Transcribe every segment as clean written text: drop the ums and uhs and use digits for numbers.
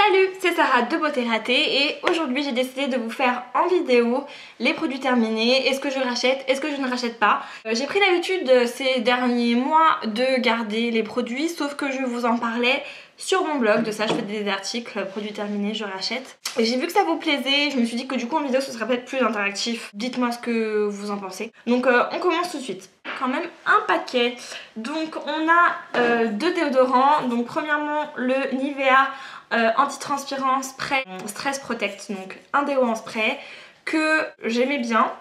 Salut, c'est Sarah de Beauté Ratée et aujourd'hui j'ai décidé de vous faire en vidéo les produits terminés, est-ce que je rachète, est-ce que je ne rachète pas. J'ai pris l'habitude ces derniers mois de garder les produits, sauf que je vous en parlais sur mon blog, de ça je fais des articles, produits terminés, je rachète. Et j'ai vu que ça vous plaisait, je me suis dit que du coup en vidéo ce serait peut-être plus interactif. Dites-moi ce que vous en pensez. Donc on commence tout de suite. Quand même un paquet. Donc on a deux déodorants. Donc premièrement le Nivea anti-transpirant spray Stress Protect. Donc un déo en spray que j'aimais bien.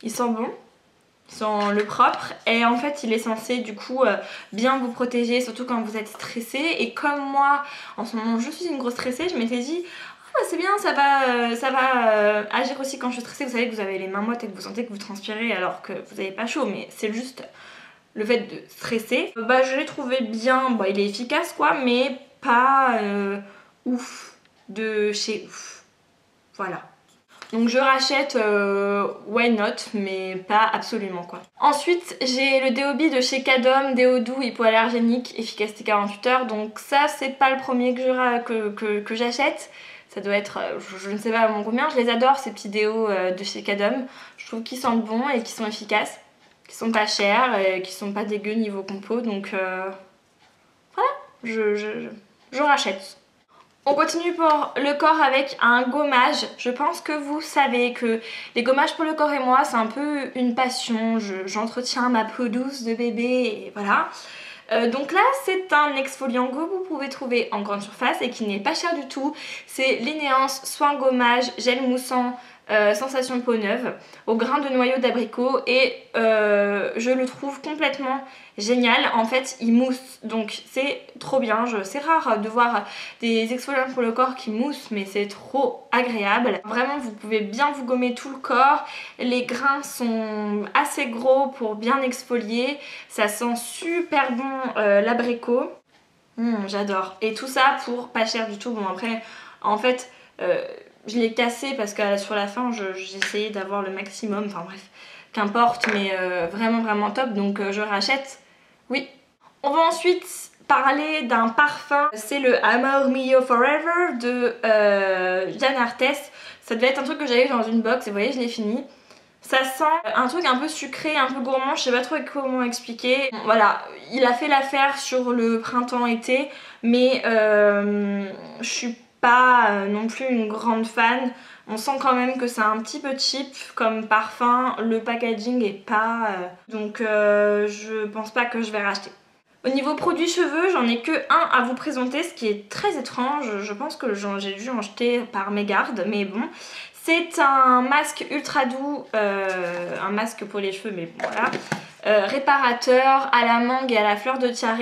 Il sent bon. Sans le propre et en fait il est censé du coup bien vous protéger, surtout quand vous êtes stressé. Et comme moi en ce moment je suis une grosse stressée, je m'étais dit ah, c'est bien, ça va agir aussi quand je suis stressée. Vous savez que vous avez les mains moites et que vous sentez que vous transpirez alors que vous n'avez pas chaud, mais c'est juste le fait de stresser. Je l'ai trouvé bien, il est efficace quoi, mais pas ouf, de chez ouf, voilà. Donc je rachète why not, mais pas absolument quoi. Ensuite j'ai le Déobi de chez Cadom, déo doux hypoallergénique, efficacité 48 heures. Donc ça c'est pas le premier que j'achète. Ça doit être, je ne sais pas vraiment combien. Je les adore ces petits déos de chez Cadom. Je trouve qu'ils sentent bon et qu'ils sont efficaces, qu'ils sont pas chers et qu'ils sont pas dégueux niveau compo. Donc voilà, je rachète. On continue pour le corps avec un gommage. Je pense que vous savez que les gommages pour le corps et moi c'est un peu une passion. J'entretiens ma peau douce de bébé et voilà. Donc là c'est un exfoliant que vous pouvez trouver en grande surface et qui n'est pas cher du tout. C'est l'Ineance Soin Gommage Gel Moussant Sensation peau neuve au grain de noyau d'abricot et je le trouve complètement génial. En fait il mousse, donc c'est trop bien. C'est rare de voir des exfoliants pour le corps qui moussent, mais c'est trop agréable. Vraiment vous pouvez bien vous gommer tout le corps. Les grains sont assez gros pour bien exfolier. Ça sent super bon l'abricot. J'adore. Et tout ça pour pas cher du tout. Bon après en fait je l'ai cassé parce que sur la fin j'ai essayé d'avoir le maximum, enfin bref, qu'importe, mais vraiment top, donc je rachète, oui. On va ensuite parler d'un parfum, c'est le Amor Mio Forever de Jeanne Arthès. Ça devait être un truc que j'avais dans une box et vous voyez je l'ai fini. Ça sent un truc un peu sucré, un peu gourmand, je sais pas trop comment expliquer. Voilà, il a fait l'affaire sur le printemps-été, mais je suis pas non plus une grande fan. On sent quand même que c'est un petit peu cheap comme parfum, le packaging est pas... donc je pense pas que je vais racheter. Au niveau produits cheveux, j'en ai que un à vous présenter, ce qui est très étrange. Je pense que j'ai dû en jeter par mégarde, mais bon. C'est un masque ultra doux, un masque pour les cheveux, mais bon, voilà. Réparateur à la mangue et à la fleur de tiare.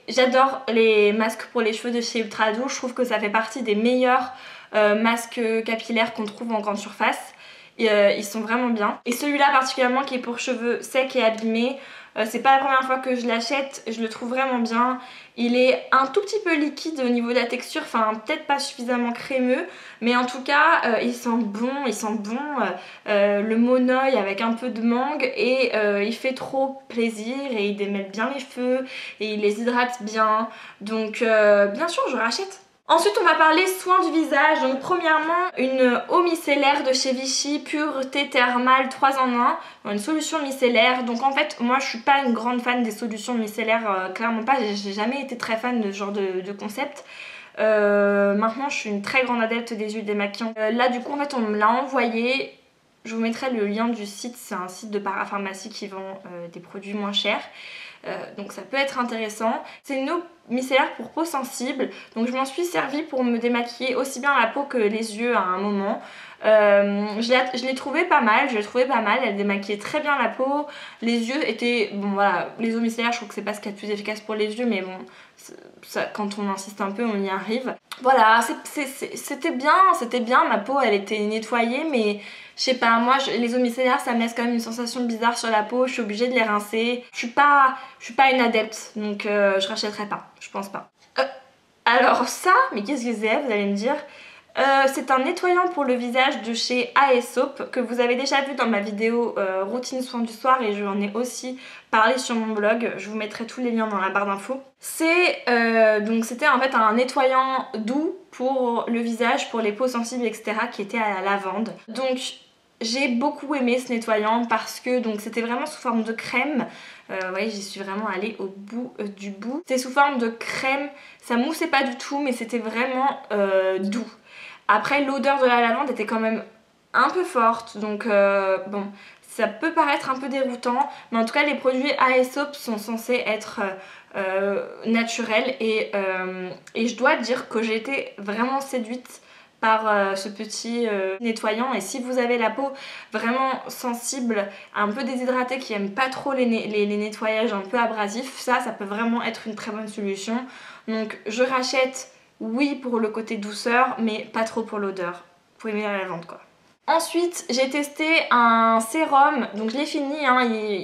J'adore les masques pour les cheveux de chez Ultra Doux. Je trouve que ça fait partie des meilleurs masques capillaires qu'on trouve en grande surface. Ils sont vraiment bien. Et celui-là particulièrement qui est pour cheveux secs et abîmés, c'est pas la première fois que je l'achète, je le trouve vraiment bien. Il est un tout petit peu liquide au niveau de la texture, enfin peut-être pas suffisamment crémeux, mais en tout cas il sent bon, le monoeil avec un peu de mangue et il fait trop plaisir et il démêle bien les cheveux et il les hydrate bien, donc bien sûr je rachète. Ensuite on va parler soins du visage. Donc premièrement une eau micellaire de chez Vichy, pureté thermale 3 en 1, une solution micellaire. Donc en fait moi je suis pas une grande fan des solutions micellaires, clairement pas, j'ai jamais été très fan de ce genre de concept. Maintenant je suis une très grande adepte des huiles démaquillantes. Là du coup en fait on me l'a envoyé, je vous mettrai le lien du site, c'est un site de parapharmacie qui vend des produits moins chers. Donc ça peut être intéressant. C'est une eau micellaire pour peau sensible, donc je m'en suis servie pour me démaquiller aussi bien la peau que les yeux à un moment. Je l'ai trouvé pas mal, elle démaquillait très bien la peau. Les yeux étaient, bon voilà, les eaux micellaires je trouve que c'est pas ce qu'il y a de plus efficace pour les yeux, mais bon ça, quand on insiste un peu on y arrive. Voilà, c'était bien, ma peau elle était nettoyée, mais je sais pas, moi les eaux micellaires ça me laisse quand même une sensation bizarre sur la peau, je suis obligée de les rincer. Je suis pas une adepte, donc je rachèterai pas, je pense pas. Alors ça, mais qu'est-ce que c'est, vous allez me dire, C'est un nettoyant pour le visage de chez Aesop que vous avez déjà vu dans ma vidéo routine soin du soir et j'en ai aussi parlé sur mon blog. Je vous mettrai tous les liens dans la barre d'infos. Donc c'était en fait un nettoyant doux pour le visage, pour les peaux sensibles, etc. qui était à la lavande. Donc j'ai beaucoup aimé ce nettoyant parce que c'était vraiment sous forme de crème. Vous voyez, j'y suis vraiment allée au bout du bout. C'est sous forme de crème, ça moussait pas du tout mais c'était vraiment doux. Après, l'odeur de la lavande était quand même un peu forte, donc bon, ça peut paraître un peu déroutant, mais en tout cas les produits Aesop sont censés être naturels et je dois dire que j'ai été vraiment séduite par ce petit nettoyant. Et si vous avez la peau vraiment sensible, un peu déshydratée, qui aime pas trop les nettoyages un peu abrasifs, ça peut vraiment être une très bonne solution. Donc je rachète, oui, pour le côté douceur, mais pas trop pour l'odeur. Vous pouvez aimer la lavande quoi. Ensuite, j'ai testé un sérum, donc je l'ai fini, hein,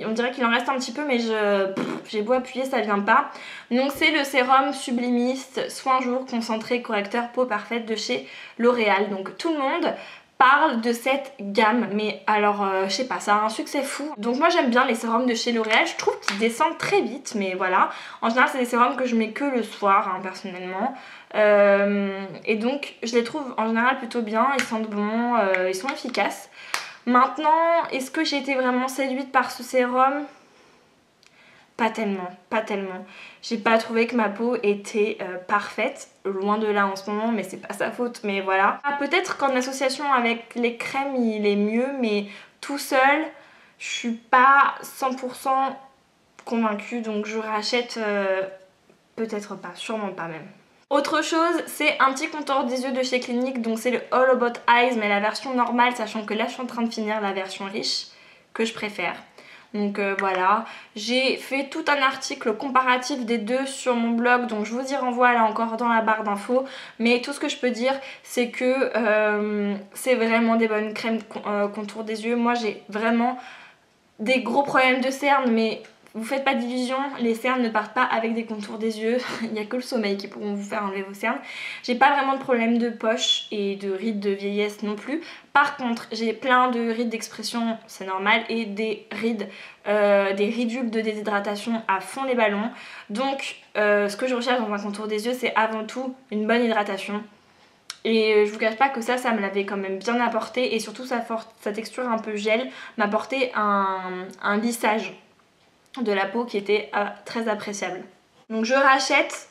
on dirait qu'il en reste un petit peu, mais j'ai beau appuyer, ça vient pas. Donc c'est le sérum sublimiste soin jour concentré correcteur peau parfaite de chez L'Oréal. Donc tout le monde parle de cette gamme, mais alors je sais pas, ça a un succès fou. Donc moi j'aime bien les sérums de chez L'Oréal, je trouve qu'ils descendent très vite, mais voilà. En général c'est des sérums que je mets que le soir, hein, personnellement. Et donc je les trouve en général plutôt bien, ils sentent bon, ils sont efficaces. Maintenant, est-ce que j'ai été vraiment séduite par ce sérum ? Pas tellement, pas tellement. J'ai pas trouvé que ma peau était parfaite, loin de là en ce moment, mais c'est pas sa faute, mais voilà. Ah, peut-être qu'en association avec les crèmes il est mieux, mais tout seul, je suis pas 100% convaincue, donc je rachète peut-être pas, sûrement pas même. Autre chose, c'est un petit contour des yeux de chez Clinique, donc c'est le All About Eyes, mais la version normale, sachant que là je suis en train de finir la version riche, que je préfère. Donc voilà, j'ai fait tout un article comparatif des deux sur mon blog, donc je vous y renvoie là encore dans la barre d'infos. Mais tout ce que je peux dire, c'est que c'est vraiment des bonnes crèmes contour des yeux. Moi j'ai vraiment des gros problèmes de cernes, mais vous faites pas d'illusions, les cernes ne partent pas avec des contours des yeux. Il n'y a que le sommeil qui pourront vous faire enlever vos cernes. J'ai pas vraiment de problème de poche et de rides de vieillesse non plus. Par contre, j'ai plein de rides d'expression, c'est normal, et des ridules de déshydratation à fond les ballons. Donc ce que je recherche dans un contour des yeux, c'est avant tout une bonne hydratation. Et je vous cache pas que ça me l'avait quand même bien apporté, et surtout sa texture un peu gel m'apportait un lissage de la peau qui était très appréciable. Donc je rachète,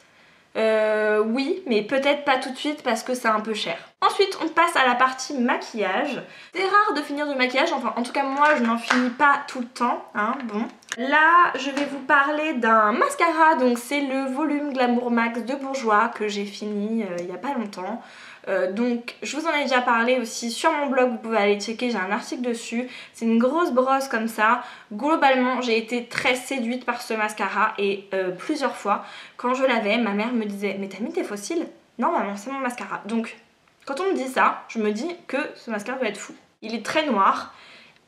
oui, mais peut-être pas tout de suite parce que c'est un peu cher. Ensuite on passe à la partie maquillage. C'est rare de finir du maquillage, enfin en tout cas moi je n'en finis pas tout le temps, hein, bon. Là je vais vous parler d'un mascara, donc c'est le volume Glamour Max de Bourjois que j'ai fini il y a pas longtemps. Donc je vous en ai déjà parlé aussi sur mon blog, vous pouvez aller checker, j'ai un article dessus. C'est une grosse brosse comme ça. Globalement j'ai été très séduite par ce mascara et plusieurs fois quand je l'avais, ma mère me disait mais t'as mis tes faux cils ? Non maman, c'est mon mascara. Donc quand on me dit ça, je me dis que ce mascara doit être fou. Il est très noir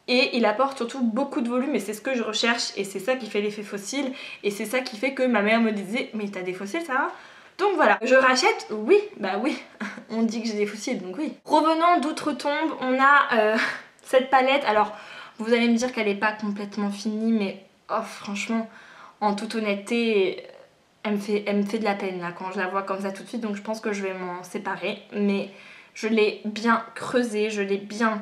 et il apporte surtout beaucoup de volume et c'est ce que je recherche et c'est ça qui fait l'effet faux cils et c'est ça qui fait que ma mère me disait mais t'as des faux cils ça va ? Donc voilà, je rachète, oui, bah oui, on dit que j'ai des fossiles, donc oui. Revenons d'outre-tombe, on a cette palette. Alors, vous allez me dire qu'elle n'est pas complètement finie, mais oh, franchement, en toute honnêteté, elle me fait de la peine là quand je la vois comme ça tout de suite, donc je pense que je vais m'en séparer. Mais je l'ai bien creusée, je l'ai bien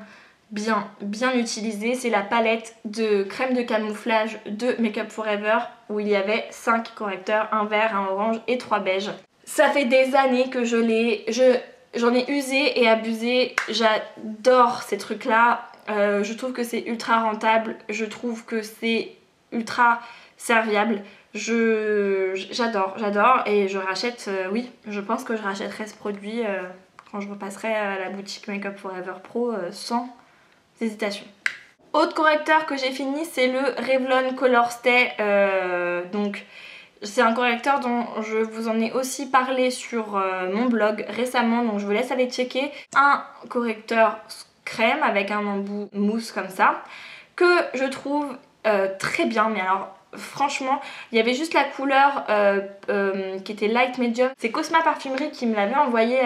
utilisée. C'est la palette de crème de camouflage de Make Up For Ever où il y avait 5 correcteurs, un vert, un orange et 3 beiges. Ça fait des années que j'en ai usé et abusé. J'adore ces trucs là. Je trouve que c'est ultra rentable. Je trouve que c'est ultra serviable. J'adore et je rachète, oui, je pense que je rachèterai ce produit quand je repasserai à la boutique Make Up For Ever Pro sans hésitation. Autre correcteur que j'ai fini, c'est le Revlon Color Stay. Donc c'est un correcteur dont je vous en ai aussi parlé sur mon blog récemment, donc je vous laisse aller checker. Un correcteur crème avec un embout mousse comme ça, que je trouve très bien, mais alors franchement, il y avait juste la couleur qui était light medium. C'est Cosma Parfumerie qui me l'avait envoyé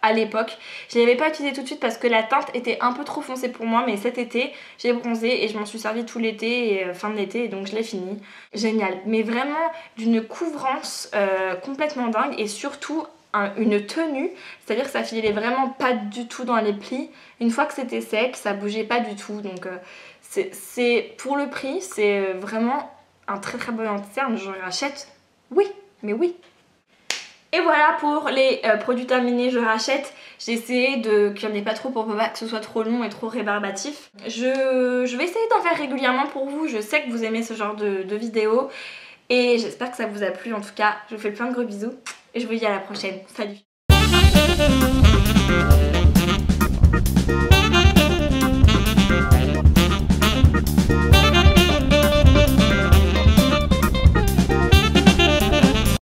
à l'époque. Je ne l'avais pas utilisé tout de suite parce que la teinte était un peu trop foncée pour moi, mais cet été j'ai bronzé et je m'en suis servi tout l'été et fin de l'été, et donc je l'ai fini. Génial, mais vraiment d'une couvrance complètement dingue, et surtout une tenue, c'est-à-dire que ça filait vraiment pas du tout dans les plis. Une fois que c'était sec, ça bougeait pas du tout, donc c'est pour le prix, c'est vraiment un très très bon anti-cerne. Je rachète, oui, mais oui. Et voilà pour les produits terminés, je rachète. J'ai essayé qu'il n'y en ait pas trop pour pas que ce soit trop long et trop rébarbatif. Je vais essayer d'en faire régulièrement pour vous. Je sais que vous aimez ce genre de vidéos et j'espère que ça vous a plu. En tout cas, je vous fais plein de gros bisous et je vous dis à la prochaine. Salut!